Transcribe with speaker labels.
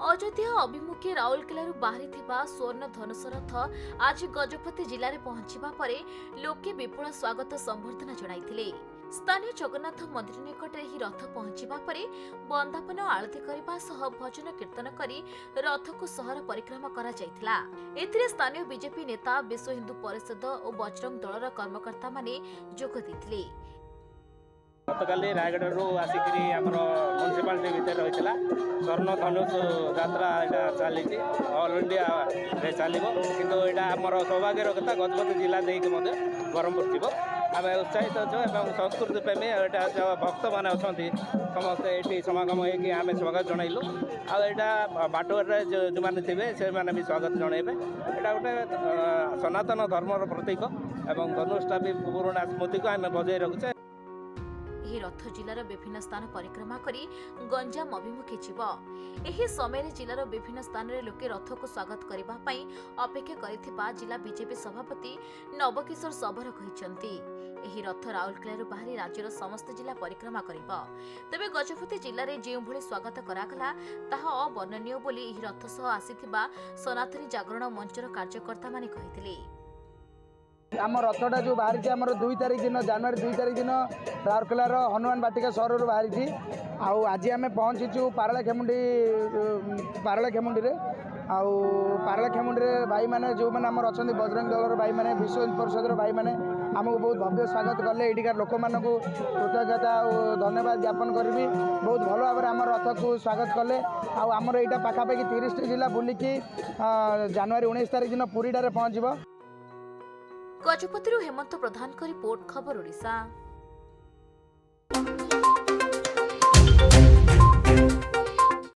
Speaker 1: अयोध्या अभिमुखे राउरकेलू बाहरी स्वर्ण धनुष रथ आज गजपति जिले में पहुंचवा पर लोके विपुल स्वागत संबर्धना जणाइथिले। स्थानीय जगन्नाथ मंदिर निकट में रथ पहुंचवा पर बंदापन आलती करने सह भजन कीर्तन करी रथ को सहर परिक्रमा करा जायथिला। एथिरे स्थानीय बीजेपी नेता विश्व हिंदू परिषद और बजरंग दलर कर्मकर्ता माने जोग देथिले।
Speaker 2: गतकाली रायगढ़ आसिक म्यूनिशिपालिटी भितर रही स्वर्ण धनुष यात्रा चली ऑल इंडिया चलो किंतु यहाँ आम सौभाग्यर कथा गजपति जिला देख ब्रह्मपुर जीव आम उत्साहित अच्छे संस्कृति प्रेमी यहाँ भक्त मैंने अच्छा समस्ते ये समागम होमें स्वागत जनइलु आटा बाटोरे जो मैंने थे से मैंने भी स्वागत जनइबे यहाँ गोटे सनातन धर्मर प्रतीक और धनुषटा भी पुराणा स्मृति को आम बजाय रखुचे।
Speaker 1: रथ जिलार विभिन्न स्थान परिक्रमा करी गंजाम अभिमुखे जीव। एही समय जिलार विभिन्न स्थान रे लोके रथ को स्वागत करबा पई अपेक्षा करिथिबा जिला बीजेपी सभापति नवकिशोर सबर कहिसंती। एही रथ राउरकेलारू बाहरी राज्यर समस्त जिला परिक्रमा करिबा। तबे गजपति जिल्ला रे जेउ भली स्वागत करागला ताहा अवर्णनीय बोली एही रथ सह आसीथिबा सनातनी जागरण मंचर कार्यकर्ता माने कहिथिले।
Speaker 3: आम रथटा जो बाहरी आम 2 तारिख दिन जनवरी 2 तारिख दिन राउरकेलार हनुमान बाटिका सहर बाहरी आज आम पहुँचीचु पारलाखेमुंडी पारलाखेमुंडी भाई मैंने जो मैंने आमर अच्छा बजरंग दलर भाई मैंने विश्व हिंदू परिषद भाई मैंने आमको बहुत भव्य स्वागत कले। एଠିकार लोक मानक कृतज्ञता और धन्यवाद ज्ञापन करी बहुत भल भाव आम रथ को स्वागत कले। आमर यहाँ पाखापाखि 30 जिला बुलिकी जनवरी 19 तारिख दिन पुरीटारे पहुँचब।
Speaker 1: गजपति हेमंत प्रधान का रिपोर्ट खबर ओडिशा।